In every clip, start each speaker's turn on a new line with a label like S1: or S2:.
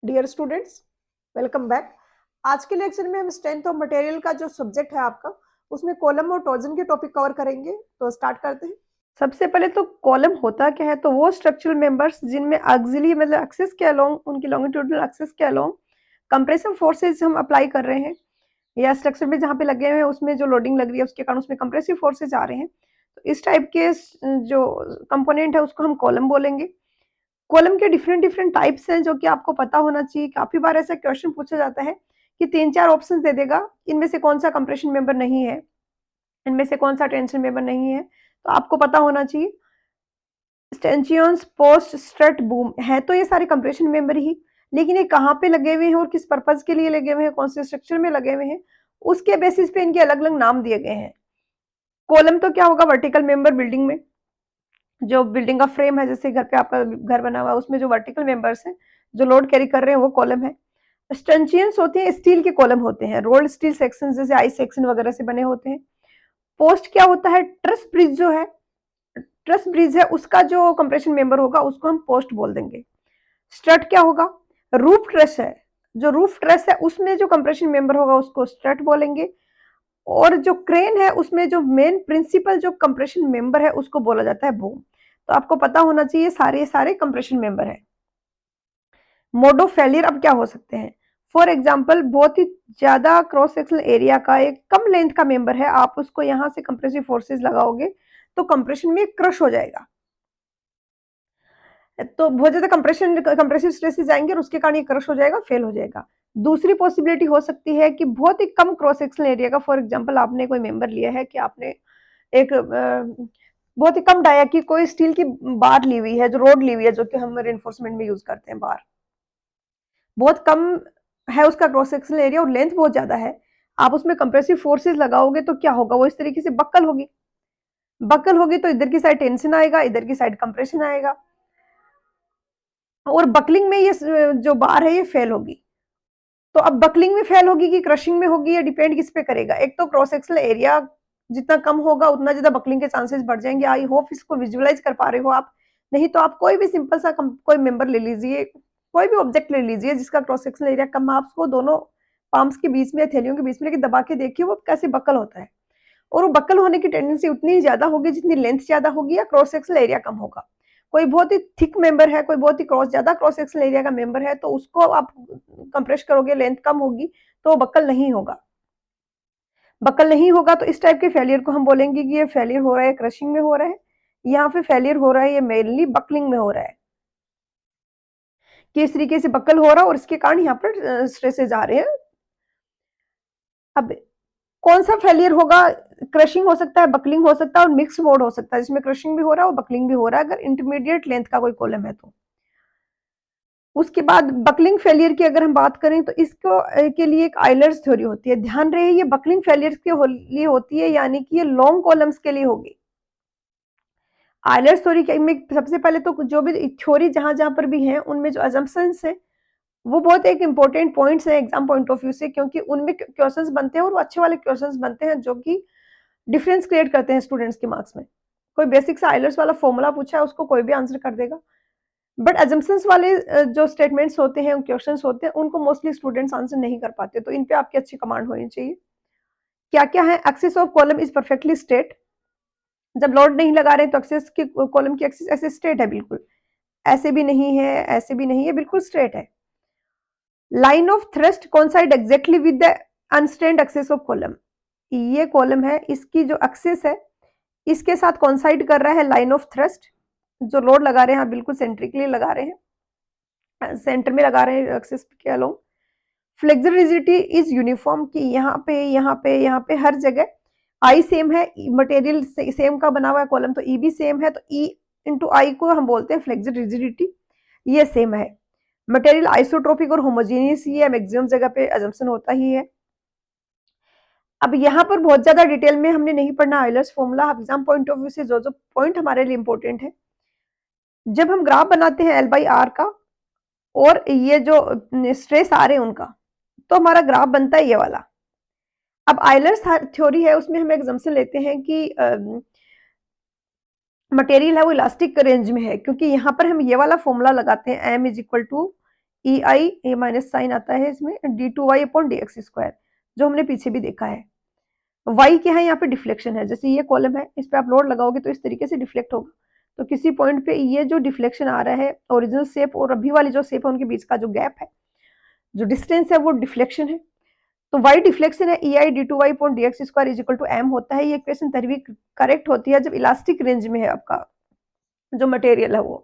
S1: Dear students, welcome back. आज के lecture में हम स्ट्रेंथ ऑफ मटेरियल का जो सब्जेक्ट है आपका, उसमें कॉलम और टॉर्जन के टॉपिक कवर करेंगे। तो स्टार्ट करते हैं। सबसे पहले तो कॉलम होता क्या है, तो वो स्ट्रक्चरल मेंबर्स जिनमें एक्सिली मतलब एक्सिस के अलोंग, उनकी लॉन्गिट्यूडनल एक्सिस के अलोंग कंप्रेसिव फोर्सेज हम अप्लाई कर रहे हैं, या स्ट्रक्चर में जहाँ पे लगे हुए हैं उसमें जो लोडिंग लग रही है उसके कारण उसमें कंप्रेसिव फोर्सेज आ रहे हैं। तो इस टाइप के जो कंपोनेंट है उसको हम कॉलम बोलेंगे। कॉलम के डिफरेंट डिफरेंट टाइप्स हैं जो कि आपको पता होना चाहिए। काफी बार ऐसा क्वेश्चन पूछा जाता है कि 3-4 ऑप्शन दे देगा, इनमें से कौन सा कंप्रेशन मेंबर नहीं है, इनमें से कौन सा टेंशन मेंबर नहीं है, तो आपको पता होना चाहिए। स्टेंचियंस, पोस्ट, स्ट्रट, बूम है तो ये सारे कंप्रेशन मेंबर ही, लेकिन ये कहाँ पे लगे हुए हैं और किस पर्पज के लिए लगे हुए हैं, कौन से स्ट्रक्चर में लगे हुए हैं, उसके बेसिस पे इनके अलग अलग नाम दिए गए हैं। कॉलम तो क्या होगा, वर्टिकल मेंबर बिल्डिंग में, जो बिल्डिंग का फ्रेम है, जैसे घर पे आपका घर बना हुआ है उसमें जो वर्टिकल मेंबर्स हैं जो लोड कैरी कर रहे हैं वो कॉलम है। स्टंचियंस होते हैं, स्टील के कॉलम होते हैं, रोल्ड स्टील सेक्शन जैसे आई सेक्शन वगैरह से बने होते हैं। पोस्ट क्या होता है, ट्रस ब्रिज जो है, ट्रस ब्रिज है उसका जो कंप्रेशन मेंबर होगा उसको हम पोस्ट बोल देंगे। स्ट्रट क्या होगा, रूफ ट्रस है, जो रूफ ट्रस है उसमें जो कंप्रेशन मेंबर होगा उसको स्ट्रट बोलेंगे। और जो क्रेन है उसमें जो मेन प्रिंसिपल जो कंप्रेशन मेंबर है उसको बोला जाता है बूम। तो आपको पता होना चाहिए सारे सारे कंप्रेशन मेंबर है। मोड ऑफ फेलियर अब क्या हो सकते हैं, फॉर एग्जाम्पल बहुत ही ज्यादा क्रॉस सेक्शनल एरिया का एक कम लेंथ का मेंबर है, आप उसको यहां से कंप्रेसिव फोर्सेस लगाओगे तो कंप्रेशन में क्रश हो जाएगा। तो बहुत ज्यादा कंप्रेसिव स्ट्रेसेस आएंगे और उसके कारण ये क्रश हो जाएगा, फेल हो जाएगा। दूसरी पॉसिबिलिटी हो सकती है कि बहुत ही कम क्रॉस सेक्शनल एरिया का, फॉर एग्जांपल आपने कोई मेंबर लिया है कि आपने एक बहुत ही कम डाया की कोई स्टील की बार ली हुई है, जो रोड ली हुई है, जो कि हम रेनफोर्समेंट में यूज करते हैं बार, बहुत कम है उसका क्रॉस सेक्शनल एरिया और लेंथ बहुत ज्यादा है, आप उसमें कंप्रेसिव फोर्सेस लगाओगे तो क्या होगा, वो इस तरीके से बक्कल होगी। बक्कल होगी तो इधर की साइड टेंशन आएगा, इधर की साइड कंप्रेशन आएगा, और बकलिंग में ये जो बार है ये फेल होगी। तो अब बकलिंग में फेल होगी कि क्रशिंग में होगी, ये डिपेंड किस पे करेगा। एक तो क्रॉस सेक्शनल एरिया जितना कम होगा उतना ज्यादा बकलिंग के चांसेस बढ़ जाएंगे। आई होप इसको विजुअलाइज कर पा रहे हो आप। नहीं तो आप कोई भी सिंपल सा कोई मेंबर ले लीजिए, कोई भी ऑब्जेक्ट ले लीजिए जिसका क्रॉस सेक्शनल एरिया कम, आप उसको दोनों पाम्स के बीच में, थैलियों के बीच में लेके दबा के देखिए वो कैसे बकल होता है। और वो बकल होने की टेंडेंसी उतनी ही ज्यादा होगी जितनी लेंथ ज्यादा होगी या क्रॉस सेक्शनल एरिया कम होगा। कोई बहुत ही थिक मेंबर है, कोई बहुत ही ज्यादा क्रॉस सेक्शनल एरिया का मेंबर है, तो उसको आप कंप्रेस करोगे, लेंथ कम होगी तो बकल नहीं होगा। बकल नहीं होगा तो इस टाइप के फेलियर को हम बोलेंगे कि ये फेलियर हो रहा है, क्रशिंग में हो रहा है, यहाँ पे फेलियर हो रहा है ये मेनली बकलिंग में हो रहा है, कि इस तरीके से बकल हो रहा है और इसके कारण यहाँ पर स्ट्रेसेज आ रहे हैं। अब कौन सा फेलियर होगा, क्रशिंग हो सकता है, बकलिंग हो सकता है और मिक्स मोड हो सकता है, जिसमें क्रशिंग भी हो रहा है और बकलिंग भी हो रहा है अगर इंटरमीडिएट लेंथ का कोई कॉलम है तो। उसके बाद बकलिंग फेलियर की अगर हम बात करें तो इसको के लिए एक आइलर्स थ्योरी होती है, ध्यान रहे ये बकलिंग फेलियर के लिए होती है, यानी कि ये लॉन्ग कॉलम्स के लिए होगी। आइलर्स थ्योरी में सबसे पहले तो जो भी थ्योरी जहां जहां पर भी है उनमें जो अजम्पशंस है वो बहुत एक इंपॉर्टेंट पॉइंट्स है एग्जाम पॉइंट ऑफ व्यू से, क्योंकि उनमें क्वेश्चंस बनते हैं और वो अच्छे वाले क्वेश्चंस बनते हैं जो कि डिफरेंस क्रिएट करते हैं स्टूडेंट्स के मार्क्स में। कोई बेसिक सा आइलर्स वाला फॉर्मूला पूछा है उसको कोई भी आंसर कर देगा, बट अजम्पशंस वाले जो स्टेटमेंट्स होते हैं, क्वेश्चंस होते हैं, उनको मोस्टली स्टूडेंट्स आंसर नहीं कर पाते, तो इन पे आपकी अच्छी कमांड होनी चाहिए। क्या क्या है, axis of column is perfectly straight, जब लोड नहीं लगा रहे तो एक्सिस की कॉलम की एक्सिस ऐसे स्ट्रेट है, बिल्कुल ऐसे भी नहीं है, ऐसे भी नहीं है, बिल्कुल स्ट्रेट है। Line of thrust coincide exactly with the unstrained axis of column, ये कॉलम है इसकी जो एक्सिस है इसके साथ कोइंसाइड कर रहा है लाइन ऑफ थ्रस्ट, जो लोड लगा रहे हैं, बिल्कुल सेंट्रिकली लगा रहे हैं, सेंटर में लगा रहे हैं एक्सिस के along. Flexor rigidity is uniform, कि यहाँ पे यहाँ पे यहाँ पे हर जगह आई सेम है, मटेरियल सेम का बना हुआ है कॉलम, तो ई भी सेम है, तो ई इंटू आई को हम बोलते हैं फ्लेक्सर रिजिडिटी, ये सेम है। मटेरियल आइसोट्रोपिक और होमोजीनियस ही है, मैक्सिमम जगह पे अजम्पशन होता ही है। अब यहाँ पर बहुत ज्यादा डिटेल में हमने नहीं पढ़ना Euler's formula, exam point of view से जो जो पॉइंट हमारे लिए इंपॉर्टेंट है, जब हम ग्राफ बनाते हैं एल बाई आर का और ये जो स्ट्रेस आ रहे हैं उनका, तो हमारा ग्राफ बनता है ये वाला। अब आइलर्स थ्योरी है उसमें हम एग्जाम्पल लेते हैं कि मटेरियल है वो इलास्टिक रेंज में है, क्योंकि यहाँ पर हम ये वाला फॉर्मूला लगाते हैं, एम इज इक्वल टू ई आई ये माइनस साइन आता है इसमें d2y/dx², जो हमने पीछे भी देखा है। y क्या है यहाँ पे डिफ्लेक्शन है, जैसे ये कॉलम है इस पे आप लोड लगाओगे तो इस तरीके से डिफ्लेक्ट होगा। तो किसी पॉइंट पे ये जो डिफ्लेक्शन आ रहा है ओरिजिनल शेप और अभी वाली जो शेप है उनके बीच का जो गैप है, जो डिस्टेंस है वो डिफ्लेक्शन है। तो y डिफ्लेक्शन है ei d2y/dx² is equal to m होता है। ये इक्वेशन तभी करेक्ट होती है जब इलास्टिक रेंज में है आपका जो मटेरियल है वो।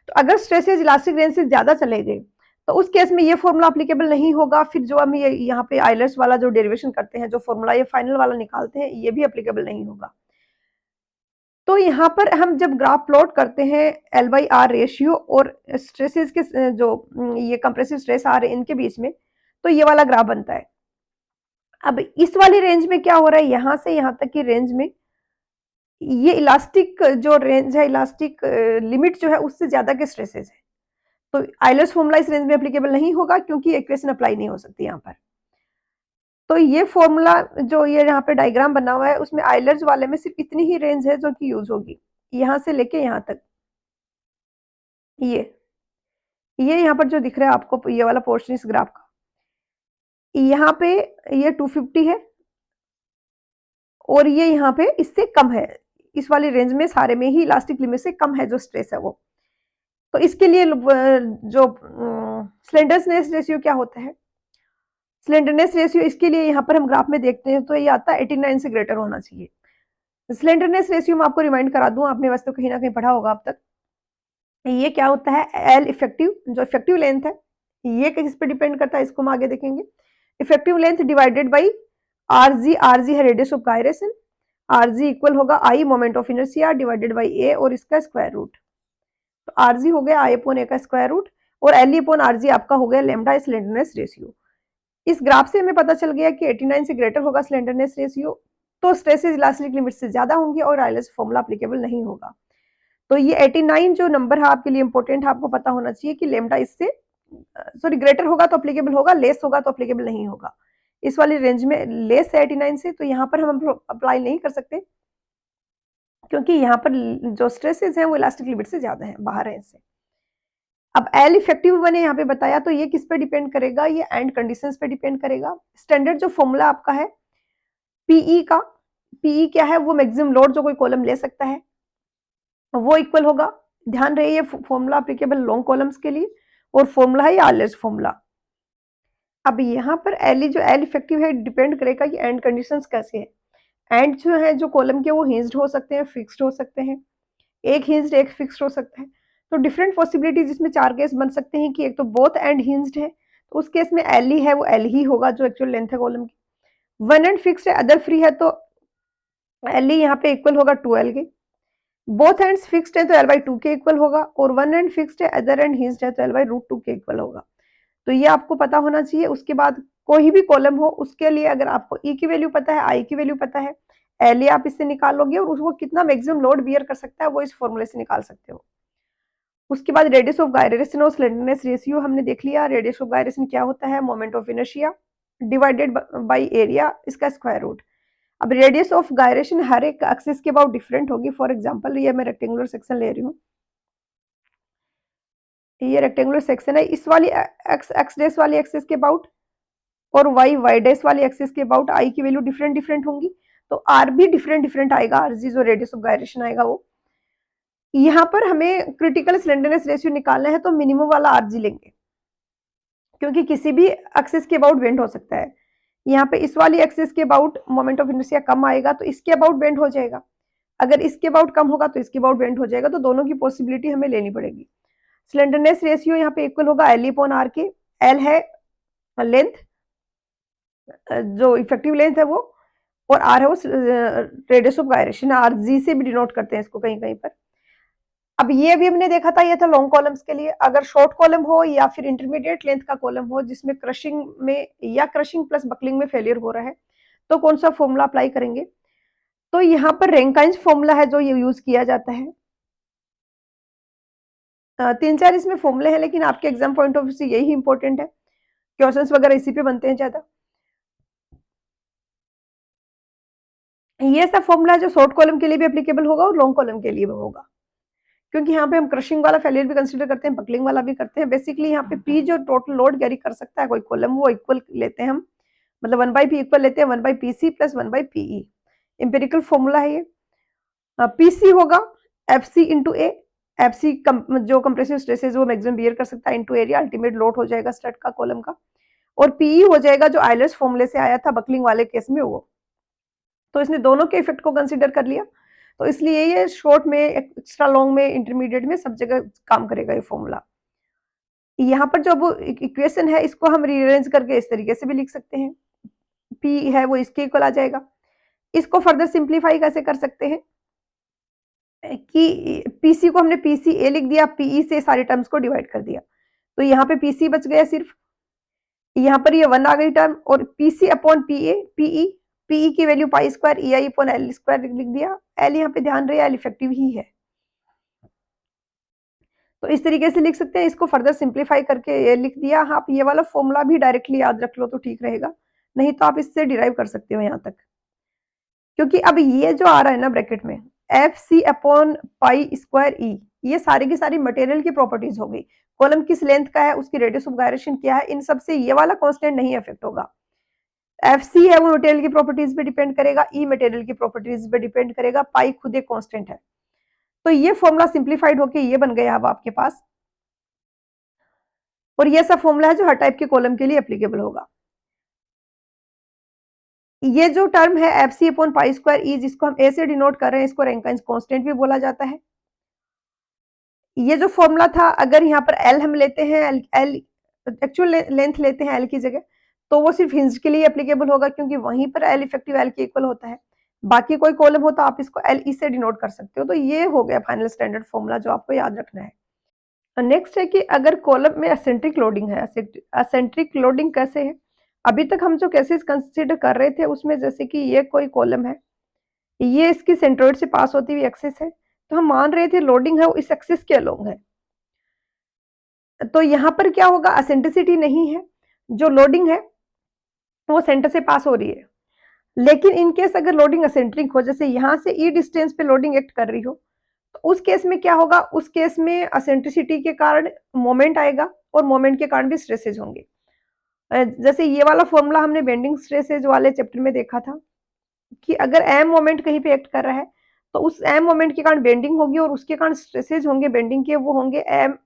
S1: तो अगर स्ट्रेसेज इलास्टिक रेंज से ज्यादा चले गए तो उस केस में ये फॉर्मूला एप्लीकेबल नहीं होगा। फिर जो हम ये यहाँ पे आइलर्स वाला जो डेरिवेशन करते हैं, जो फॉर्मूला ये फाइनल वाला निकालते हैं, ये भी एप्लीकेबल नहीं होगा। तो यहाँ पर हम जब ग्राफ प्लॉट करते हैं L/R रेशियो और स्ट्रेसेस के जो ये कंप्रेसिव स्ट्रेस आ रहे हैं इनके बीच में, तो ये वाला ग्राफ बनता है। अब इस वाली रेंज में क्या हो रहा है, यहाँ से यहाँ तक की रेंज में ये इलास्टिक जो रेंज है, इलास्टिक लिमिट जो है उससे ज्यादा के स्ट्रेसेस है। तो आइलर्स फॉर्मूला इस रेंज में एप्लीकेबल नहीं होगा क्योंकि इक्वेशन अप्लाई नहीं हो सकती यहाँ पर। तो ये फॉर्मूला जो ये यहाँ पे डायग्राम बना हुआ है उसमें आइलर्स वाले में सिर्फ इतनी ही रेंज है जो कि यूज होगी, यहाँ से लेके यहाँ तक। ये यहाँ पर जो दिख रहा है आपको ये वाला पोर्शन इस ग्राफ का, यहाँ पे ये 250 है और ये यहाँ पे इससे कम है। इस वाली रेंज में सारे में ही इलास्टिक लिमिट से कम है जो स्ट्रेस है वो। तो इसके लिए जो स्लेंडरनेस रेशियो क्या होता है, स्लेंडरनेस रेशियो इसके लिए यहाँ पर हम ग्राफ में देखते हैं तो ये आता है 89 से ग्रेटर होना चाहिए। स्लेंडरनेस रेशियो मैं आपको रिमाइंड करा दूं, आपने वैसे तो कहीं ना कहीं पढ़ा होगा अब तक। ये क्या होता है, एल इफेक्टिव जो इफेक्टिव लेंथ है, ये किस पे डिपेंड करता है इसको हम आगे देखेंगे। Effective length divided by R G है radius of gyration, R G equal होगा I moment of inertia divided by A और इसका स्क्वायर रूट। तो आर जी हो गया आई अपॉन ए का स्क्वायर रूट और एल अपॉन आर जी आपका हो गया लेमडा स्लेंडरनेस रेशियो। इस ग्राफ से हमें पता चल गया कि 89 से ग्रेटर होगा स्लेंडरनेस रेशियो तो स्ट्रेसेस इलास्टिक लिमिट से ज्यादा होंगे और आइलर्स फॉर्मूला एप्लीकेबल नहीं होगा। तो ये 89 जो नंबर है आपके लिए इंपॉर्टेंट है, आपको पता होना चाहिए कि लेमडा इससे सॉरी ग्रेटर होगा तो एप्लीकेबल होगा, लेस होगा तो एप्लीकेबल नहीं होगा। इस वाली रेंज में लेस है 89 से, तो यहाँ पर हम अप्लाई नहीं कर सकते क्योंकि यहाँ पर जो स्ट्रेसेस हैं वो इलास्टिक लिमिट से ज्यादा है, बाहर है इससे। अब एल इफेक्टिव मैंने यहाँ पे बताया तो ये किस पे डिपेंड करेगा, ये एंड कंडीशंस पे डिपेंड करेगा। स्टैंडर्ड जो फॉर्मूला आपका है पीई का, पीई क्या है, वो मैक्सिमम लोड जो कोई कॉलम ले सकता है वो इक्वल होगा। ध्यान रहे ये फॉर्मूला एप्लीकेबल लॉन्ग कॉलम्स के लिए और फॉर्मूला है ये आइलर्स फॉर्मूला। अब यहाँ पर एल जो एल इफेक्टिव है डिपेंड करेगा कि एंड कंडीशंस कैसे है। एंड जो है जो कॉलम के वो हिंज्ड हो सकते हैं, फिक्स्ड हो सकते हैं, एक हिंज्ड एक फिक्स्ड हो सकता है। तो डिफरेंट पॉसिबिलिटीज इसमें चार केस बन सकते हैं कि एक तो बोथ एंड हिंज्ड है तो उस केस में एल ही है वो एल ही होगा जो एक्चुअल लेंथ है कॉलम की। वन एंड फिक्स्ड है अदर फ्री है तो एल ही यहाँ पे इक्वल होगा 2l के। बोथ एंड्स फिक्स्ड है तो एल बाई 2 के इक्वल होगा और वन एंड फिक्स्ड है अदर एंड हिंज्ड है तो एल बाई रूट 2 के इक्वल होगा। तो ये आपको पता होना चाहिए। उसके बाद कोई भी कॉलम हो उसके लिए अगर आपको ई की वैल्यू पता है, आई की वैल्यू पता है, एल आप इससे निकालोगे और उसको कितना मैक्सिमम लोड बियर कर सकता है वो इस फॉर्मूले से निकाल सकते हो। उसके बाद रेडियस ऑफ गायरेशन और स्लेंडरनेस रेशियो हमने देख लिया। रेडियस ऑफ गायरेशन क्या होता है, moment of inertia divided by area इसका स्क्वायर रूट। अब रेडियस ऑफ गायरेशन हर एक एक्सिस के अबाउट डिफरेंट होगी। फॉर एग्जांपल ये मैं रेक्टेंगुलर सेक्शन ले रही हूँ, ये रेक्टेंगुलर सेक्शन है, इस वाली एक्स एक्स डेस वाली एक्सिस के अबाउट और वाई वाई डेस वाली एक्सिस के अबाउट आई की वैल्यू डिफरेंट डिफरेंट होंगी। तो आर भी डिफरेंट डिफरेंट आएगा, आर जी जो रेडियस ऑफ गायरेशन आएगा वो। यहाँ पर हमें क्रिटिकल स्लेंडरनेस रेशियो निकालना है तो मिनिमम वाला आरजी लेंगे क्योंकि किसी भी एक्सिस के अबाउट बेंड हो सकता है। यहाँ पे इस वाली एक्सिस के अबाउट मोमेंट ऑफ इनर्शिया कम आएगा तो इसके अबाउट बेंड हो जाएगा, अगर इसके अबाउट कम होगा तो इसके अबाउट बेंड हो जाएगा। तो दोनों की पॉसिबिलिटी हमें लेनी पड़ेगी। स्लेंडरनेस रेशियो यहाँ पे इक्वल होगा एल अपॉन आर के। एल है लेंथ जो इफेक्टिव लेंथ है वो, और आर है वो रेडियस ऑफ गायरेशन, आर जी से भी डिनोट करते हैं इसको कहीं कहीं पर। अब ये भी हमने देखा था, ये था लॉन्ग कॉलम्स के लिए। अगर शॉर्ट कॉलम हो या फिर इंटरमीडिएट लेंथ का कॉलम हो जिसमें क्रशिंग में या क्रशिंग प्लस बकलिंग में फेलियर हो रहा है तो कौन सा फॉर्मूला अप्लाई करेंगे। तो यहाँ पर रैंकाइंस फॉर्मूला है जो ये यूज किया जाता है। तीन चार इसमें फॉर्मूले हैं लेकिन आपके एग्जाम पॉइंट ऑफ व्यू से यही इंपॉर्टेंट है, क्वेश्चंस वगैरह इसी पे बनते हैं ज्यादा। ये सब फॉर्मूला जो शॉर्ट कॉलम के लिए भी एप्लीकेबल होगा और लॉन्ग कॉलम के लिए भी होगा। क्योंकि यहाँ पे हम क्रशिंग वाला फेलियर भी कंसीडर करते हैं, बकलिंग वाला भी करते हैं। बेसिकली यहाँ पे पी जो टोटल लोड कैरी कर सकता है कोई कॉलम, वो इक्वल लेते हैं हम, मतलब 1/p इक्वल लेते हैं 1/pc plus 1/pe। Empirical formula है ये। पीसी होगा एफसी इंटू ए, एफसी जो कंप्रेसिव स्ट्रेसेस वो मैक्सिमम बियर कर सकता है इंटू एरिया, अल्टीमेट लोड हो जाएगा स्टड का कॉलम का, और पीई हो जाएगा जो आइलर्स फॉर्मूले से आया था बकलिंग वाले केस में वो। तो इसने दोनों के इफेक्ट को कंसीडर कर लिया, तो इसलिए ये शॉर्ट में, एक्स्ट्रा लॉन्ग में, इंटरमीडिएट में सब जगह काम करेगा ये फॉर्मूला। यहाँ पर जो इक्वेशन है इसको हम रीअरेंज करके इस तरीके से भी लिख सकते हैं, पी है वो इसके इक्वल आ जाएगा। इसको फर्दर सिंप्लीफाई कैसे कर सकते हैं कि पीसी को हमने पीसी ए लिख दिया, पीई से सारे टर्म्स को डिवाइड कर दिया, तो यहाँ पे पीसी बच गया सिर्फ, यहाँ पर ये 1 आ गई टर्म, और पीसी अपॉन पीए, पीई, पीई की value pi square, EI upon L square लिख दिया। एल यहाँ पे ध्यान रहे एल इफेक्टिव ही है, तो इस तरीके से लिख सकते हैं। इसको फर्दर सिंप्लीफाई करके ये लिख दिया। आप ये वाला फॉर्मूला भी डायरेक्टली याद रख लो तो ठीक रहेगा, नहीं तो आप इससे डिराइव कर सकते हो यहाँ तक, क्योंकि अब ये जो आ रहा है ना ब्रैकेट में F C upon pi square E, ये सारी की सारी मटेरियल की प्रॉपर्टीज हो गई। कॉलम किस लेंथ का है, उसकी रेडियस ऑफ गायरेशन क्या है, इन सब से ये वाला कांस्टेंट नहीं अफेक्ट होगा। एफ सी है वो मटेरियल की प्रॉपर्टीज पे डिपेंड करेगा, ई मटेरियल की प्रॉपर्टीज पे डिपेंड करेगा, पाई खुद एक कांस्टेंट है। तो ये फॉर्मूला सिंप्लीफाइड होके ये बन गया अब आपके पास, और ये सब फॉर्मूला है जो हर टाइप के कॉलम के लिए एप्लीकेबल होगा। ये जो टर्म है F C upon pi square E, जिसको हम ए से डिनोट कर रहे हैं, इसको रैंकाइंस कांस्टेंट भी बोला जाता है। ये जो फॉर्मूला था, अगर यहाँ पर एल हम लेते हैं, एल एक्चुअल लेंथ लेते हैं एल की जगह, तो वो सिर्फ हिंज के लिए एप्लीकेबल होगा, क्योंकि वहीं पर एल इफेक्टिव एल के इक्वल होता है। बाकी कोई कॉलम हो तो आप इसको एल ई से डिनोट कर सकते हो। तो ये हो गया फाइनल स्टैंडर्ड फॉर्मूला जो आपको याद रखना है। नेक्स्ट है कि अगर कॉलम में असेंट्रिक लोडिंग है, असेंट्रिक लोडिंग कैसे है, अभी तक हम जो केसेस कंसीडर कर रहे थे उसमें, जैसे कि ये कोई कॉलम है, ये इसकी सेंट्रोइड से पास होती हुई एक्सिस है, तो हम मान रहे थे लोडिंग है वो इस एक्सिस के अलोंग है। तो यहाँ पर क्या होगा, असेंट्रिसिटी नहीं है, जो लोडिंग है वो सेंटर से पास हो रही है। लेकिन इन केस अगर लोडिंग असेंट्रिक हो, जैसे यहाँ से ई डिस्टेंस पे लोडिंग एक्ट कर रही हो, तो उस केस में क्या होगा, उस केस में असेंट्रिसिटी के कारण मोमेंट आएगा, और मोमेंट के कारण भी स्ट्रेसेज होंगे। जैसे ये वाला फॉर्मूला हमने बेंडिंग स्ट्रेसेज वाले चैप्टर में देखा था कि अगर एम मोमेंट कहीं पे एक्ट कर रहा है, तो उस एम मोमेंट के कारण बेंडिंग होगी, और उसके कारण स्ट्रेसेज होंगे बेंडिंग के, वो होंगे M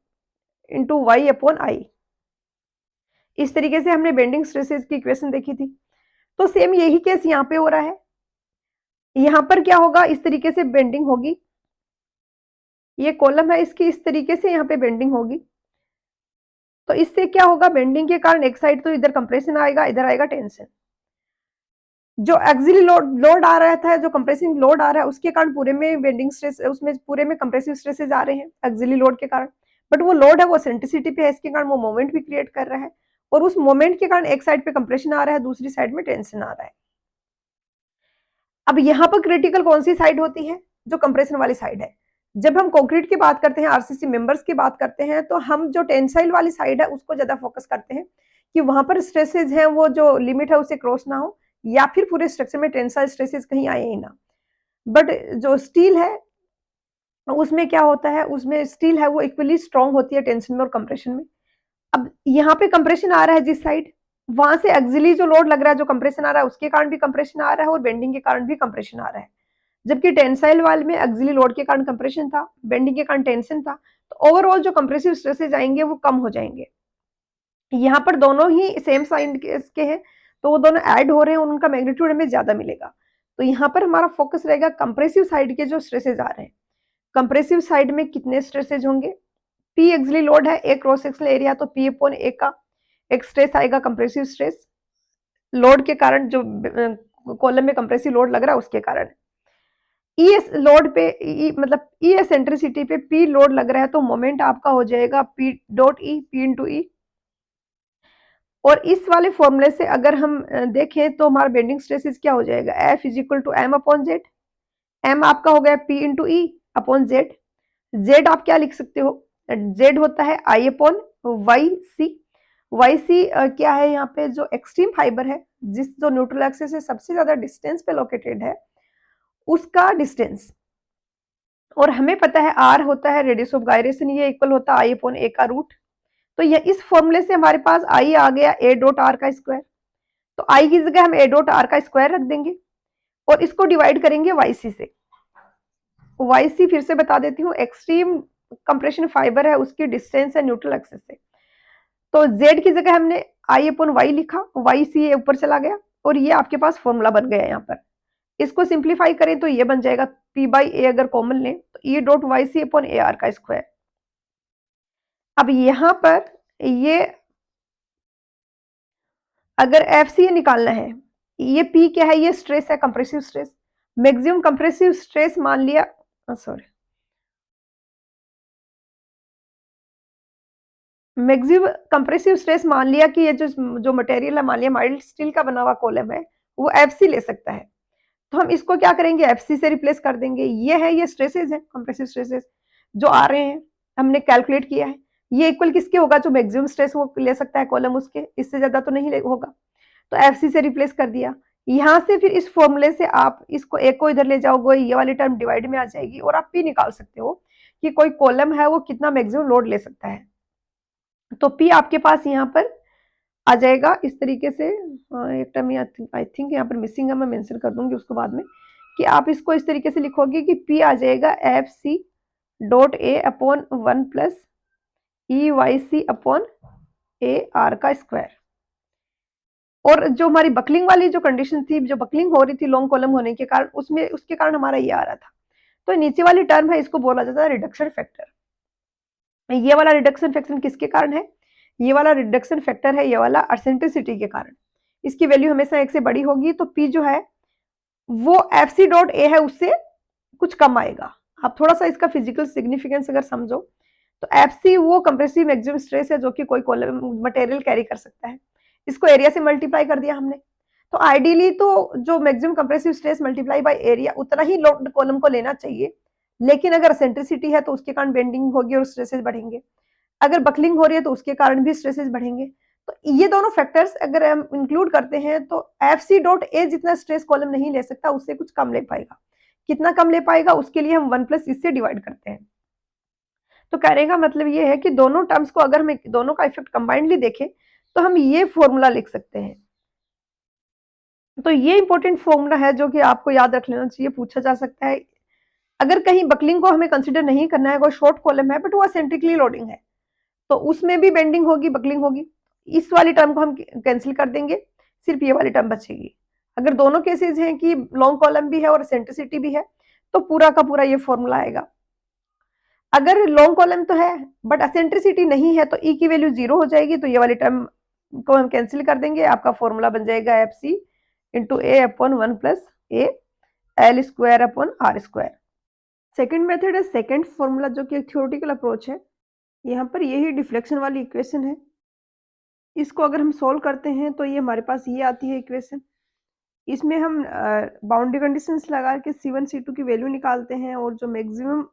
S1: into Y upon I. इस तरीके से हमने बेंडिंग स्ट्रेसेज की इक्वेशन देखी थी। तो सेम यही केस यहाँ पे हो रहा है। यहाँ पर क्या होगा, इस तरीके से बेंडिंग होगी, ये कॉलम है इसकी, इस तरीके से यहाँ पे बेंडिंग होगी। तो इससे क्या होगा, बेंडिंग के कारण एक साइड तो इधर कंप्रेशन आएगा, इधर आएगा टेंशन। जो एक्सिली लोड आ रहा था, जो कंप्रेसिंग लोड आ रहा है, उसके कारण पूरे में बेंडिंग स्ट्रेस, उसमें पूरे में कंप्रेसिव स्ट्रेसेस आ रहे हैं एक्सिली लोड के कारण। बट वो लोड है वो एसेंट्रिसिटी पे है, इसके कारण वो मोमेंट भी क्रिएट कर रहा है, और उस मोमेंट के कारण एक साइड पे कंप्रेशन आ रहा है, दूसरी साइड में टेंशन आ रहा है। अब यहाँ पर क्रिटिकल कौन सी साइड होती है, जो कंप्रेशन वाली साइड है। जब हम कंक्रीट की बात करते हैं, आरसीसी मेंबर्स की बात करते हैं, तो हम जो टेंसाइल वाली साइड है उसको ज्यादा फोकस करते हैं कि वहां पर स्ट्रेसेस हैं वो जो लिमिट है उसे क्रॉस ना हो, या फिर पूरे स्ट्रक्चर में टेंसाइल स्ट्रेसेस कहीं आए ही ना। बट जो स्टील है उसमें क्या होता है, उसमें स्टील है वो इक्वली स्ट्रॉन्ग होती है टेंशन में और कंप्रेशन में। अब यहाँ पे कंप्रेशन आ रहा है जिस साइड, वहां से एक्सिली जो लोड लग रहा है, जो कंप्रेशन आ रहा है, उसके कारण भी कंप्रेशन आ रहा है, और बेंडिंग के कारण भी कंप्रेशन आ रहा है। जबकि टेंसाइल वाल में एक्सिली लोड के कारण कंप्रेशन था, बेंडिंग के कारण टेंशन था, तो ओवरऑल जो कंप्रेसिव स्ट्रेसेस आएंगे वो कम हो जाएंगे। यहाँ पर दोनों ही सेम साइड के हैं, तो वो दोनों ऐड हो रहे हैं, उनका मैग्नीट्यूड हमें ज्यादा मिलेगा। तो यहाँ पर हमारा फोकस रहेगा कंप्रेसिव साइड के जो स्ट्रेसेस आ रहे हैं, कंप्रेसिव साइड में कितने स्ट्रेसेज होंगे। पी एक्सिली लोड है, एक क्रॉस सेक्शनल एरिया, तो पी अपॉन ए का एक स्ट्रेस आएगा, कंप्रेसिव स्ट्रेस लोड के कारण, जो कॉलम में कंप्रेसिव लोड लग रहा है उसके कारण। ई लोड पे मतलब ई एसेंट्रिसिटी पे पी लोड लग रहा है, तो मोमेंट आपका हो जाएगा P dot E, P into E. और इस वाले फॉर्मूले से अगर हम देखें तो हमारा बेंडिंग स्ट्रेसेस क्या हो जाएगा, F is equal to M upon Z. M आपका हो गया P into E upon Z. Z आप क्या लिख सकते हो, जेड होता है I upon Y C. Y C क्या है, यहाँ पे जो एक्सट्रीम फाइबर है, जिस जो न्यूट्रल एक्सिस से सबसे ज्यादा डिस्टेंस पे लोकेटेड है, उसका डिस्टेंस। और हमें पता है आर होता है रेडियस ऑफ गायरेशन, ये इक्वल होता है आई अपॉन ए का रूट। तो ये इस फॉर्मूले से हमारे पास आई आ गया ए डॉट आर का स्क्वायर। तो आई की जगह हम ए डॉट आर का स्क्वायर रख देंगे और इसको डिवाइड करेंगे वाई सी से। वाई सी फिर से बता देती हूँ, एक्सट्रीम कंप्रेशन फाइबर है, उसकी डिस्टेंस है न्यूट्रल एक्सिस से। तो जेड की जगह हमने आई अपॉन वाई लिखा, वाई सी ऊपर चला गया और ये आपके पास फॉर्मूला बन गया यहाँ पर। इसको सिंप्लीफाई करें तो ये बन जाएगा पी बाई ए, अगर कॉमन लें तो E dot Y C upon A R का स्क्वायर। अब यहां पर ये अगर एफ सी निकालना है, ये पी क्या है, ये स्ट्रेस है, compressive stress. Maximum compressive stress मान लिया, सॉरी, मैक्सिमम कंप्रेसिव स्ट्रेस मान लिया कि ये जो मटेरियल है, मान लिया माइल्ड स्टील का बना हुआ कॉलम है, वो एफ सी ले सकता है। तो हम इसको क्या करेंगे, एफ सी से रिप्लेस कर देंगे। ये है, ये स्ट्रेसेस है, कंप्रेसिव स्ट्रेसेस जो आ रहे हैं, हमने कैलकुलेट किया है। ये इक्वल किसके होगा, जो मैक्सिमम स्ट्रेस वो ले सकता है कॉलम, उसके, इससे ज्यादा तो नहीं होगा। तो एफ सी से रिप्लेस कर दिया। यहां से फिर इस फॉर्मूले से आप इसको एक को इधर ले जाओगे, ये वाली टर्म डिवाइड में आ जाएगी और आप पी निकाल सकते हो कि कोई कॉलम है वो कितना मैक्सिमम लोड ले सकता है। तो पी आपके पास यहाँ पर आ जाएगा इस तरीके से। एक टर्म आई थिंक यहाँ पर मिसिंग है, मैं मेंशन कर दूंगी उसको बाद में, कि आप इसको इस तरीके से लिखोगे कि पी आ जाएगा F C dot A upon 1 plus E Y C upon A R का स्क्वायर। और जो हमारी बकलिंग वाली जो कंडीशन थी, जो बकलिंग हो रही थी लॉन्ग कॉलम होने के कारण, उसमें उसके कारण हमारा ये आ रहा था। तो नीचे वाली टर्म है, इसको बोला जाता है रिडक्शन फैक्टर। ये वाला रिडक्शन फैक्टर किसके कारण है, ये वाला रिडक्शन फैक्टर है, ये वाला एसेंट्रिसिटी के कारण। इसकी वैल्यू हमेशा एक से बड़ी होगी, तो पी जो है वो एफ सी डॉट ए है उससे कुछ कम आएगा। आप थोड़ा सा इसका फिजिकल सिग्निफिकेंस अगर समझो, तो एफ सी वो कंप्रेसिव मैक्सिमम स्ट्रेस है जो कि कोई मटेरियल कैरी कर सकता है। इसको एरिया से मल्टीप्लाई कर दिया हमने। तो आइडियली तो जो maximum compressive stress multiply by area, उतना ही लोड कॉलम को लेना चाहिए। लेकिन अगर सेंट्रिसिटी है तो उसके कारण बेंडिंग होगी और स्ट्रेसेस बढ़ेंगे। अगर बकलिंग हो रही है तो उसके कारण भी स्ट्रेसेस बढ़ेंगे। तो ये दोनों फैक्टर्स अगर हम इंक्लूड करते हैं तो एफ सी डॉट ए जितना स्ट्रेस कॉलम नहीं ले सकता, उससे कुछ कम ले पाएगा। कितना कम ले पाएगा, उसके लिए हम 1 प्लस इससे डिवाइड करते हैं। तो कहने का मतलब ये है कि दोनों टर्म्स को अगर हम दोनों का इफेक्ट कंबाइंडली देखें तो हम ये फॉर्मूला लिख सकते हैं। तो ये इंपॉर्टेंट फॉर्मूला है जो कि आपको याद रख लेना चाहिए, पूछा जा सकता है। अगर कहीं बकलिंग को हमें कंसिडर नहीं करना है, कोई शॉर्ट कॉलम है बट वो असेंट्रिकली लोडिंग है, तो उसमें भी बेंडिंग होगी, बकलिंग होगी। इस वाली टर्म को हम कैंसिल कर देंगे, सिर्फ ये वाली टर्म बचेगी। अगर दोनों केसेस हैं कि लॉन्ग कॉलम भी है और एसेंट्रिसिटी भी है, तो पूरा का पूरा ये फॉर्मूला आएगा। अगर लॉन्ग कॉलम तो है बट एसेंट्रिसिटी नहीं है, तो ई की वैल्यू 0 हो जाएगी, तो ये वाली टर्म को हम कैंसिल कर देंगे। आपका फॉर्मूला बन जाएगा F C into A upon 1 plus A L square upon R square. Second method है सेकेंड फॉर्मूला, जो कि एक थ्योरेटिकल अप्रोच है। यहाँ पर यही डिफ्लेक्शन वाली इक्वेशन है। इसको अगर हम सोल्व करते हैं तो ये हमारे पास ये आती है इक्वेशन। इसमें हम बाउंड्री कंडीशंस लगा के C1 C2 की वैल्यू निकालते हैं और जो मैक्सिमम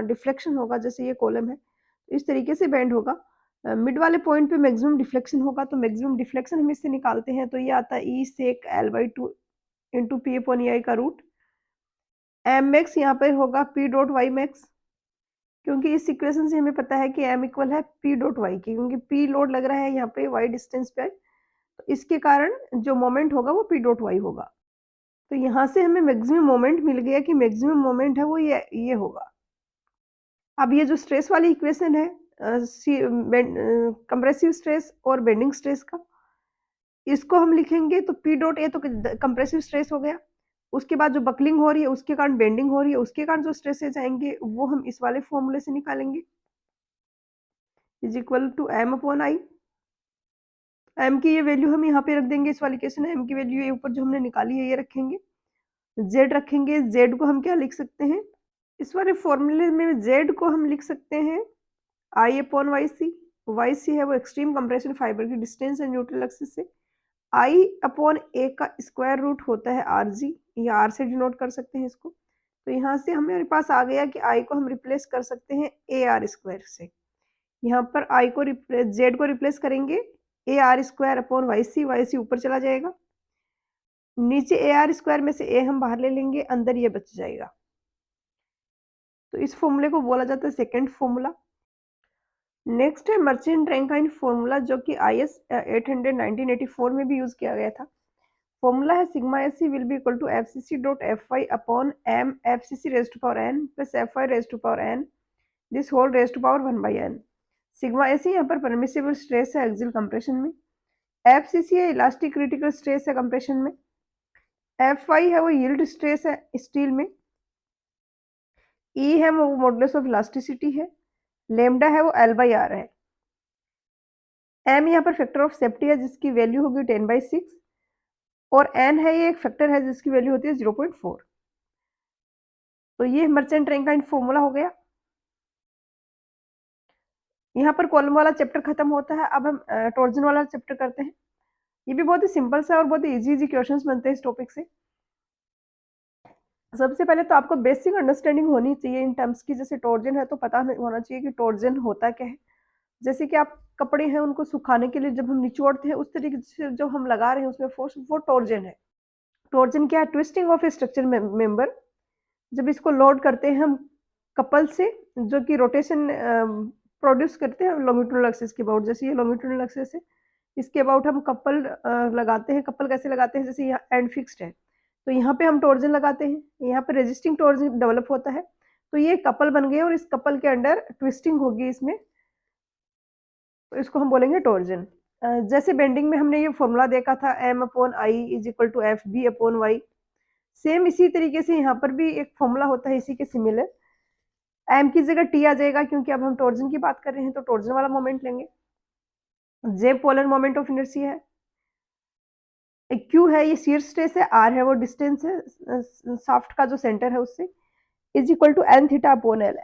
S1: डिफ्लेक्शन होगा, जैसे ये कॉलम है तो इस तरीके से बेंड होगा, मिड वाले पॉइंट पे मैक्सिमम डिफ्लेक्शन होगा। तो मैक्सिमम डिफ्लेक्शन हम इससे निकालते हैं, तो ये आता है ई सेक L/2 इंटू पी अपॉन ई का रूट। एम मैक्स यहाँ पर होगा पी डॉट वाई मैक्स, क्योंकि इस इक्वेशन से हमें पता है कि m इक्वल है p डॉट वाई की, क्योंकि p लोड लग रहा है यहाँ पे y डिस्टेंस पे, तो इसके कारण जो मोमेंट होगा वो p डॉट वाई होगा। तो यहाँ से हमें मैक्सिमम मोमेंट मिल गया कि मैक्सिमम मोमेंट है वो ये होगा। अब ये जो स्ट्रेस वाली इक्वेशन है, कंप्रेसिव स्ट्रेस और बेंडिंग स्ट्रेस का, इसको हम लिखेंगे तो p डॉट ए तो कंप्रेसिव स्ट्रेस हो गया। उसके बाद जो बकलिंग हो रही है उसके कारण बेंडिंग हो रही है, उसके कारण जो स्ट्रेसेस आएंगे वो हम इस वाले फॉर्मूले से निकालेंगे, is equal to m upon I. m की ये वैल्यू हम यहाँ पे रख देंगे, इस वाली केस में m की वैल्यू ये ऊपर जो हमने निकाली है ये रखेंगे। z रखेंगे, z को हम क्या लिख सकते हैं, इस वाले फॉर्मूले में z को हम लिख सकते हैं i upon Y C. Y C है वो एक्सट्रीम कंप्रेशन फाइबर की डिस्टेंस है न्यूट्रल एक्सिस से। i अपॉन a का स्क्वायर रूट होता है आर जी, या r से डिनोट कर सकते हैं इसको। तो यहाँ से हमारे पास आ गया कि i को हम रिप्लेस कर सकते हैं ए आर स्क्वायर से। यहाँ पर i को z को रिप्लेस करेंगे A R square upon Y C ऊपर चला जाएगा, नीचे ए आर स्क्वायर में से ए हम बाहर ले लेंगे, अंदर ये बच जाएगा। तो इस फॉर्मूले को बोला जाता है सेकेंड फॉर्मूला। नेक्स्ट है मर्चेंट रैंकाइन फॉर्मूला, जो कि IS 800 1984 में भी यूज किया गया था। फॉर्मूला है sigma S will be equal to FCC dot FY upon M FCC raise to power n plus FY raise to power n this whole raise to power 1/n। Sigma S यहाँ पर permissible stress है axial compression में, FCC है elastic critical stress है compression में, FY है वो yield stress है स्टील में, E है वो मॉडुलस ऑफ इलास्टिसिटी है, लेमडा है वो L/R है, M यहाँ पर फैक्टर ऑफ सेफ्टी है जिसकी वैल्यू होगी 10/6 और n है ये एक फैक्टर है जिसकी वैल्यू होती है 0.4। तो ये मर्चेंट रैंकाइन फॉर्मूला हो गया। यहाँ पर कॉलम वाला चैप्टर खत्म होता है। अब हम टॉर्जन वाला चैप्टर करते हैं। ये भी बहुत ही सिंपल सा और बहुत ही इजी क्वेश्चंस बनते हैं इस टॉपिक से। सबसे पहले तो आपको बेसिक अंडरस्टैंडिंग होनी चाहिए इन टर्म्स की। जैसे टॉर्जन है तो पता होना चाहिए कि टॉर्जन होता क्या है। जैसे कि आप कपड़े हैं उनको सुखाने के लिए जब हम निचोड़ते हैं उस तरीके से जो हम लगा रहे हैं उसमें फोर्स, वो टॉर्जन है। टॉर्जन क्या है? Twisting of A structure member. जब इसको लोड करते हैं हम कपल से, जो कि रोटेशन प्रोड्यूस करते हैं लॉन्गिट्यूडनल एक्सिस के अबाउट। जैसे ये लॉन्गिट्यूडनल एक्सिस है, इसके अबाउट हम कपल लगाते हैं। कपल कैसे लगाते हैं? जैसे यहाँ एंड फिक्स्ड है तो यहाँ पे हम टॉर्जन लगाते हैं, यहाँ पे रेजिस्टिंग टॉर्जन डेवलप होता है। तो ये कपल बन गए और इस कपल के अंडर ट्विस्टिंग होगी इसमें, तो इसको हम बोलेंगे टॉर्जन। जैसे बेंडिंग में हमने ये फॉर्मूला देखा था M/I is equal to FB/Y। Same इसी तरीके से यहाँ पर भी एक फॉर्मूला होता है इसी के सिमिलर। M की जगह T आ जाएगा क्योंकि अब हम टॉर्जन की बात कर रहे हैं तो टॉर्जन वाला मोमेंट लेंगे। J polar moment of inertia है, Q है ये शियर स्ट्रेस है, R है वो डिस्टेंस है शाफ्ट का जो सेंटर है उससे, is equal to N theta upon L।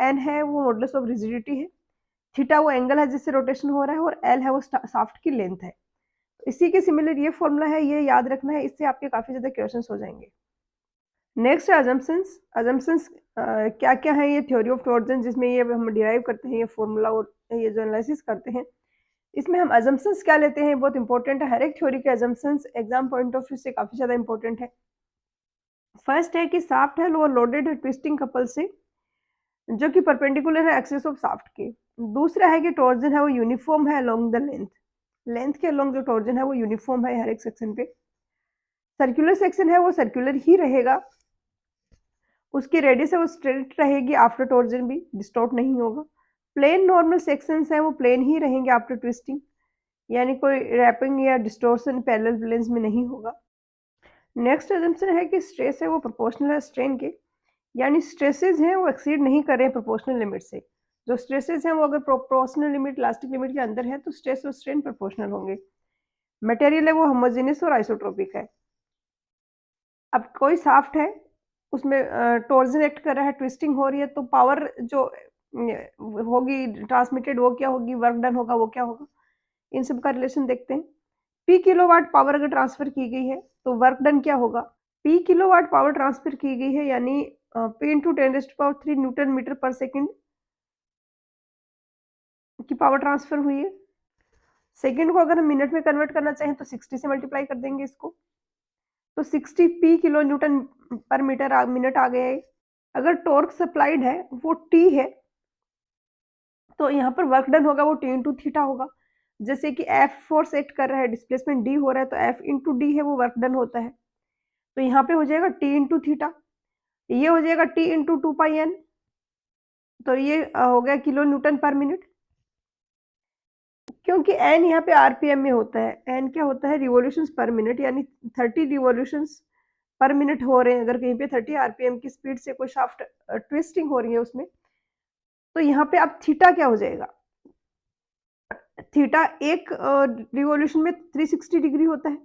S1: N है वो मॉडुलस ऑफ रिजिडिटी है, थीटा वो एंगल है जिससे रोटेशन हो रहा है और L है वो शाफ्ट की लेंथ है। इसी के सिमिलर ये फॉर्मूला है, ये याद रखना है, इससे आपके काफी ज्यादा क्वेश्चंस हो जाएंगे। Next assumptions. अजम्पशंस क्या क्या है? ये थ्योरी ऑफ टॉर्जन जिसमें ये हम डिराइव करते हैं ये फॉर्मूला और ये जो एनालिसिस करते हैं, इसमें हम अजम्पशंस क्या लेते हैं बहुत इंपॉर्टेंट है। हर एक थ्योरी के assumptions exam point of view से काफी ज्यादा इंपॉर्टेंट है। फर्स्ट है कि शाफ्ट है वो लोडेड है ट्विस्टिंग कपल से जो कि परपेंडिकुलर है एक्सिस ऑफ शाफ्ट के। दूसरा है कि टॉर्जन है वो यूनिफॉर्म है अलोंग द लेंथ, लेंथ के अलोंग जो टॉर्जन है वो यूनिफॉर्म है हर एक सेक्शन पे। सर्कुलर सेक्शन है वो सर्कुलर ही रहेगा, उसकी रेडियस है वो स्ट्रेट रहेगी आफ्टर टॉर्जन भी, डिस्टॉर्ट नहीं होगा। प्लेन नॉर्मल सेक्शंस हैं वो प्लेन ही रहेंगे आफ्टर ट्विस्टिंग, यानी कोई रैपिंग या डिस्टॉर्शन पैरेलल प्लेन्स में नहीं होगा। नेक्स्ट अजम्पशन है कि स्ट्रेस है वो प्रोपोर्शनल है स्ट्रेन के, यानी स्ट्रेसेस हैं वो एक्सीड नहीं कर रहे हैं प्रोपोर्शनल लिमिट से। जो स्ट्रेसेस हैं वो अगर प्रोपोर्शनल लिमिट इलास्टिक लिमिट के अंदर है तो स्ट्रेस और स्ट्रेन प्रोपोर्शनल होंगे। मटेरियल है वो होमोजेनियस और आइसोट्रोपिक है। अब कोई शाफ्ट है उसमें टॉर्जन एक्ट कर रहा है, ट्विस्टिंग हो रही है, तो पावर जो होगी ट्रांसमिटेड वो क्या होगी, वर्क डन होगा वो क्या होगा, इन सब का रिलेशन देखते हैं। पी किलोवाट पावर अगर ट्रांसफर की गई है तो वर्क डन क्या होगा? पी किलोवाट पावर ट्रांसफर की गई है यानी P इंटू 10⁻³ न्यूटन मीटर पर सेकेंड की पावर ट्रांसफर हुई है। सेकेंड को अगर हम मिनट में कन्वर्ट करना चाहें तो 60 से मल्टीप्लाई कर देंगे इसको, तो 60 पी किलो न्यूटन पर मीटर मिनट आ गया है। अगर टॉर्क सप्लाइड है वो टी है तो यहाँ पर वर्क डन होगा वो टी इंटू थीटा होगा। जैसे कि एफ फोर्स एक्ट कर रहा है, डिस्प्लेसमेंट डी हो रहा है, तो एफ इंटू डी है वो वर्क डन होता है। तो यहाँ पे हो जाएगा टी इंटू थीटा, ये हो जाएगा टी इंटू 2πn, तो ये हो गया किलो न्यूटन पर मिनट। क्योंकि एन यहाँ पे आरपीएम में होता है, एन क्या होता है? रिवॉल्यूशंस पर मिनट, यानी 30 रिवॉल्यूशंस पर मिनट हो रहे हैं अगर कहीं पे 30 आरपीएम की स्पीड से कोई शाफ्ट ट्विस्टिंग हो रही है उसमें। तो यहाँ पे अब थीटा क्या हो जाएगा? थीटा एक रिवॉल्यूशन में 360 डिग्री होता है,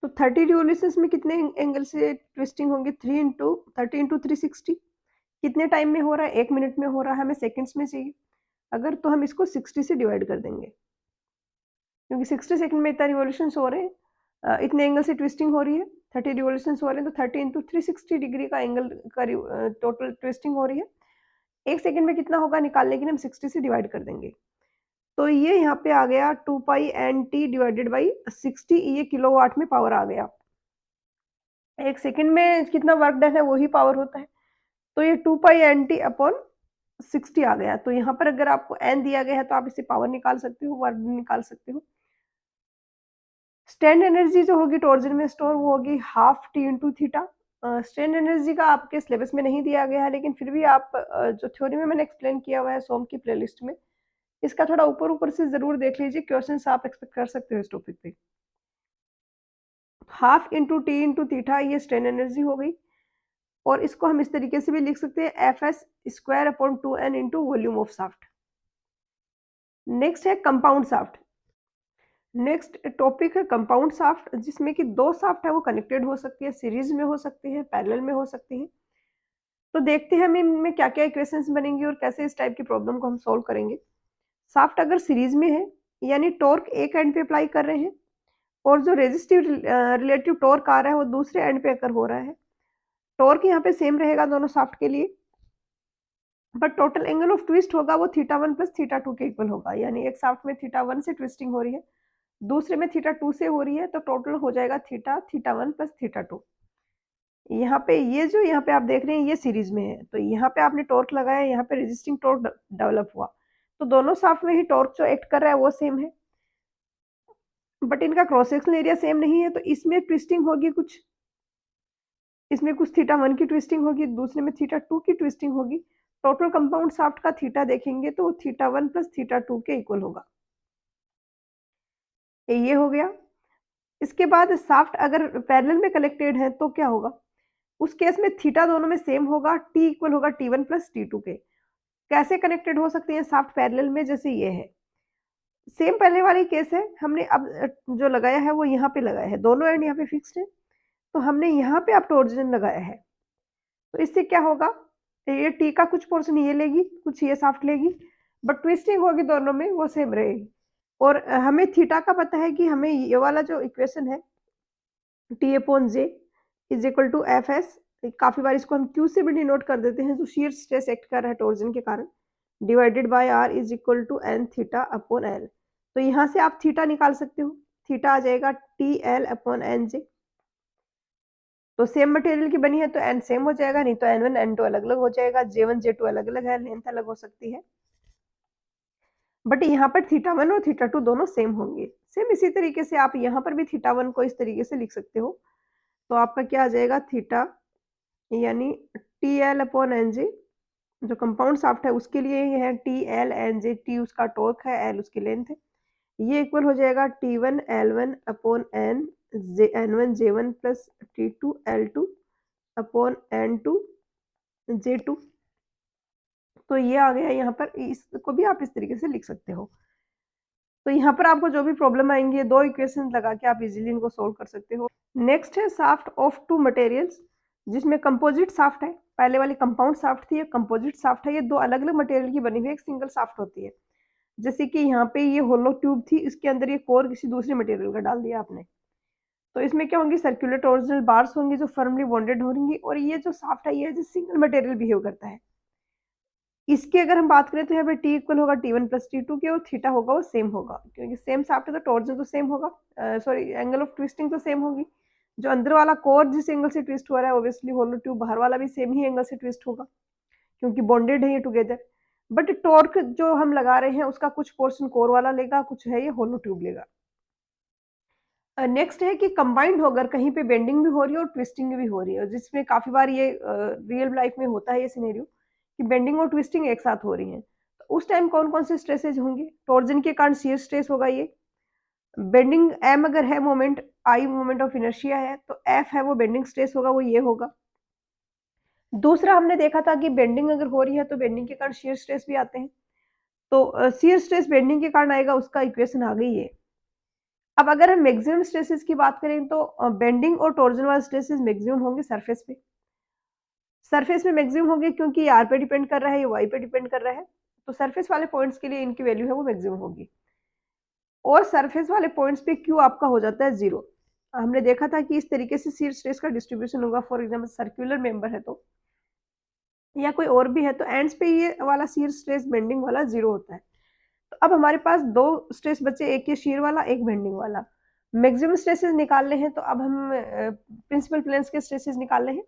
S1: तो 30 रिवॉल्यूशंस में कितने एंगल से ट्विस्टिंग होंगे? 3 इंटू 30 इंटू 360। कितने टाइम में हो रहा है? 1 मिनट में हो रहा है, हमें सेकेंड्स में चाहिए। अगर तो हम इसको 60 से डिवाइड कर देंगे क्योंकि 60 सेकंड में इतना रिवॉल्यूशंस हो रहे हैं, इतने एंगल से ट्विस्टिंग हो रही है, 30 रिवॉल्यूशंस हो रहे हैं, तो 30 इंटू 360 डिग्री का एंगल का टोटल ट्विस्टिंग हो रही है। 1 सेकंड में कितना होगा निकालने के लिए हम 60 से डिवाइड कर देंगे, तो ये यहाँ पे आ गया 2πnt डिवाइडेड बाई 60, ये किलोवाट में पावर आ गया। 1 सेकंड में कितना वर्क डन है वही पावर होता है। तो ये 2π/NT/60 आ गया। तो यहाँ पर अगर आपको n दिया गया है तो आप इसे पावर निकाल सकते हो, वर्क निकाल सकते हो। स्टैंड एनर्जी जो होगी टॉर्जन में स्टोर वो होगी half T into theta. Stand energy का आपके सिलेबस में नहीं दिया गया है, लेकिन फिर भी आप जो थ्योरी में मैंने एक्सप्लेन किया हुआ है सोम की प्लेलिस्ट में, इसका थोड़ा ऊपर से जरूर देख लीजिए, क्वेश्चंस आप एक्सपेक्ट कर सकते हो इस टॉपिक पे। Half into T into theta ये स्ट्रेन एनर्जी हो गई, और इसको हम इस तरीके से भी लिख सकते हैं Fs² / 2n into volume of shaft. Next है कंपाउंड शाफ्ट। नेक्स्ट टॉपिक है कंपाउंड शाफ्ट, जिसमें कि दो शाफ्ट है वो कनेक्टेड हो सकती है, सीरीज में हो सकती है, पैरेलल में हो सकती है। तो देखते हैं हम इनमें क्या क्या इक्वेशंस बनेंगी और कैसे इस टाइप की प्रॉब्लम को हम सॉल्व करेंगे। शाफ्ट अगर सीरीज में है, यानी टॉर्क एक एंड पे अप्लाई कर रहे हैं और जो रेजिस्टिव रिलेटिव टॉर्क आ रहा है वो दूसरे एंड पे अगर हो रहा है, टॉर्क यहाँ पे सेम रहेगा दोनों शाफ्ट के लिए, but total angle of twist होगा वो θ1 + θ2 के इक्वल होगा। यानी एक शाफ्ट में θ1 से ट्विस्टिंग हो रही है, दूसरे में θ2 से हो रही है, तो टोटल हो जाएगा θ1 + θ2। यहाँ पे ये जो यहाँ पे आप देख रहे हैं ये सीरीज में है, तो यहाँ पे आपने टॉर्क लगाया, यहाँ पे रेजिस्टिंग टॉर्क डेवलप हुआ, तो दोनों शाफ्ट में ही टॉर्क जो एक्ट कर रहा है वो सेम है, बट इनका क्रॉस सेक्शनल एरिया सेम नहीं है। तो इसमें ट्विस्टिंग होगी कुछ, इसमें कुछ θ1 की ट्विस्टिंग होगी, दूसरे में θ2 की ट्विस्टिंग होगी। टोटल कंपाउंड शाफ्ट का थीटा देखेंगे तो θ1 + θ2 के इक्वल होगा। ये हो गया। इसके बाद शाफ्ट अगर पैरेलल में कनेक्टेड है तो क्या होगा, उस केस में थीटा दोनों में सेम होगा, टी इक्वल होगा T1 + T2 के। कैसे कनेक्टेड हो सकते हैं शाफ्ट पैरेलल में, जैसे ये है, सेम पहले वाली केस है, हमने अब जो लगाया है वो यहाँ पे लगाया है, दोनों एंड यहाँ पे फिक्स्ड है, तो हमने यहाँ पे अब टॉर्जन लगाया है। तो इससे क्या होगा, ये टी का कुछ पोर्शन ये लेगी, कुछ ये शाफ्ट लेगी, बट ट्विस्टिंग होगी दोनों में वो सेम रहेगी। और हमें थीटा का पता है कि हमें ये वाला जो इक्वेशन है T/J is equal to Fs, काफी बार इसको हम Q से भी डिनोट कर देते हैं, जो शियर स्ट्रेस एक्ट कर रहा है टॉर्जन के कारण, divided by R is equal to n θ/L। तो यहाँ से आप थीटा निकाल सकते हो, थीटा आ जाएगा TL/Nj। तो सेम मटेरियल की बनी है तो n सेम हो जाएगा, नहीं तो n1 n2 अलग अलग हो जाएगा, J1 J2 अलग अलग है, लेंथ अलग हो सकती है, बट यहाँ पर θ1 और θ2 दोनों सेम होंगे। सेम इसी तरीके से आप यहाँ पर भी θ1 को इस तरीके से लिख सकते हो, तो आपका क्या आ जाएगा थीटा, यानी TL/Nj, जो कंपाउंड शाफ्ट है उसके लिए ये है TL/Nj, T उसका टॉर्क है, L उसकी लेंथ है, ये इक्वल हो जाएगा T1 L1/N N1 J1 + T2 L2/N2 J2। तो ये आ गया यहाँ पर, इसको भी आप इस तरीके से लिख सकते हो। तो यहाँ पर आपको जो भी प्रॉब्लम आएंगी, दो इक्वेशन लगा के आप इजीली इनको सोल्व कर सकते हो। नेक्स्ट है शाफ्ट ऑफ टू मटेरियल्स, जिसमें कंपोजिट शाफ्ट है, पहले वाली कंपाउंड शाफ्ट थी, ये कंपोजिट शाफ्ट है, ये दो अलग अलग मटेरियल की बनी हुई एक सिंगल शाफ्ट होती है। जैसे कि यहाँ पे ये होलो ट्यूब थी, इसके अंदर ये कोर किसी दूसरे मटेरियल का डाल दिया आपने, तो इसमें क्या होंगी, सर्कुलर टॉर्जनल बार्स होंगी जो फर्मली बॉन्डेड होंगी, और ये जो शाफ्ट है ये जो सिंगल मटेरियल बिहेव करता है। इसकी अगर हम बात करें तो यहाँ पे T इक्वल होगा T1 + T2 के, और थीटा होगा वो सेम होगा, क्योंकि सेम शाफ्ट है तो टॉर्जन तो सेम होगा, सॉरी एंगल ऑफ ट्विस्टिंग तो सेम होगी। जो अंदर वाला कोर जिस एंगल से ट्विस्ट हो रहा है, ऑब्वियसली होलो ट्यूब बाहर वाला भी सेम ही एंगल से ट्विस्ट होगा, क्योंकि बॉन्डेड है ये टुगेदर। बट टॉर्क जो हम लगा रहे हैं उसका कुछ पोर्शन कोर वाला लेगा, कुछ है ये होलो ट्यूब लेगा। नेक्स्ट है कि कंबाइंड होकर कहीं पे बेंडिंग भी हो रही है और ट्विस्टिंग भी हो रही है, जिसमें काफी बार ये रियल लाइफ में होता है ये सिनेरियो कि बेंडिंग और ट्विस्टिंग एक साथ हो रही है। तो उस टाइम कौन कौन से स्ट्रेसेज होंगे, टॉर्जन के कारण शियर स्ट्रेस होगा, ये बेंडिंग एम अगर है moment, I moment of inertia है, तो एफ है वो बेंडिंग स्ट्रेस होगा, वो ये होगा। दूसरा हमने देखा था कि बेंडिंग अगर हो रही है तो बेंडिंग के कारण शियर स्ट्रेस भी आते हैं, तो शियर स्ट्रेस बेंडिंग के कारण आएगा, उसका इक्वेशन आ गई है। अब अगर हम मैक्सिमम स्ट्रेसेस की बात करें तो बेंडिंग और टॉर्जन वाले स्ट्रेसेस मैक्सिमम होंगे सरफेस पे, सरफेस में मैक्सिमम होंगे, क्योंकि ये आर पे डिपेंड कर रहा है, ये वाई पे डिपेंड कर रहा है, तो सरफेस वाले पॉइंट्स के लिए इनकी वैल्यू है वो मैक्सिमम होगी, और सरफेस वाले पॉइंट्स पे क्यू आपका हो जाता है 0। हमने देखा था कि इस तरीके से शियर स्ट्रेस का डिस्ट्रीब्यूशन होगा, फॉर एग्जाम्पल सर्कुलर मेंबर है तो, या कोई और भी है तो एंड्स पे ये वाला शियर स्ट्रेस बेंडिंग वाला 0 होता है। तो अब हमारे पास दो स्ट्रेस बचे, एक ये शियर वाला, एक बेंडिंग वाला। मैक्सिमम स्ट्रेसेस निकालने हैं तो अब हम प्रिंसिपल प्लेन्स के स्ट्रेसेस निकालने हैं,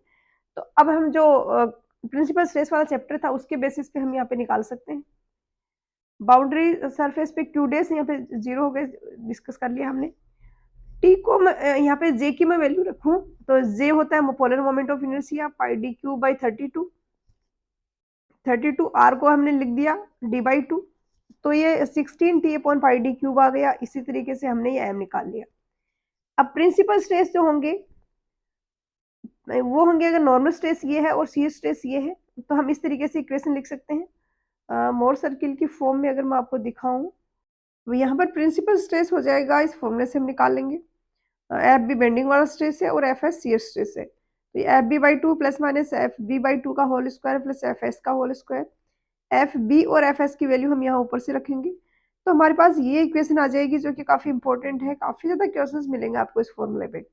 S1: तो अब हम जो प्रिंसिपल स्ट्रेस वाला चैप्टर था, उसके बेसिस पे हम यहाँ पे निकाल सकते हैं। बाउंड्री सरफेस पे क्यू डेस यहाँ पे 0 हो गए, डिस्कस कर लिया हमने। टी को यहाँ पे जे की मैं वैल्यू रखूं तो जे होता है polar moment of inertia pi D Q by 32 R को हमने लिख दिया d/2, तो ये 16 T upon pi D cube आ गया। इसी तरीके से हमने ये एम निकाल लिया। अब प्रिंसिपल स्ट्रेस जो होंगे वो होंगे, अगर नॉर्मल स्ट्रेस ये है और शीयर स्ट्रेस ये है, तो हम इस तरीके से इक्वेशन लिख सकते हैं। मोर सर्किल की फॉर्म में अगर मैं आपको दिखाऊं तो यहाँ पर प्रिंसिपल स्ट्रेस हो जाएगा, इस फॉर्मूले से हम निकाल लेंगे। एफ बी बेंडिंग वाला स्ट्रेस है और एफ एस शीयर स्ट्रेस है, तो F B by 2 plus minus F B by 2 का whole square plus F S का होल स्क्वायर। एफ बी और एफ एस की वैल्यू हम यहाँ ऊपर से रखेंगे, तो हमारे पास ये इक्वेशन आ जाएगी जो कि काफी इंपॉर्टेंट है। काफी ज्यादा क्वेश्चंस मिलेंगे आपको इस फॉर्मूले पे।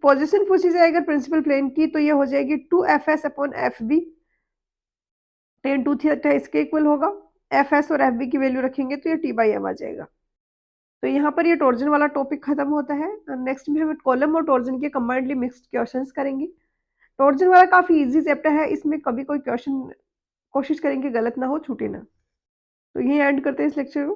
S1: पोजीशन पूछी जाए अगर प्रिंसिपल प्लेन की, तो ये हो जाएगी 2fs upon F B, tan two theta इसके इक्वल होगा। एफ एस और एफ बी की वैल्यू रखेंगे तो ये टी बाई एम आ जाएगा। तो यहाँ पर ये टॉर्जन वाला टॉपिक खत्म होता है। नेक्स्ट में हम कॉलम और टॉर्जन के कंबाइंडली मिक्स्ड क्वेश्चंस करेंगे। टॉर्जन वाला काफी इजी चैप्टर है, इसमें कभी कोई क्वेश्चन कोशिश करेंगे गलत ना हो, छूटे ना। तो यही एंड करते हैं इस लेक्चर को।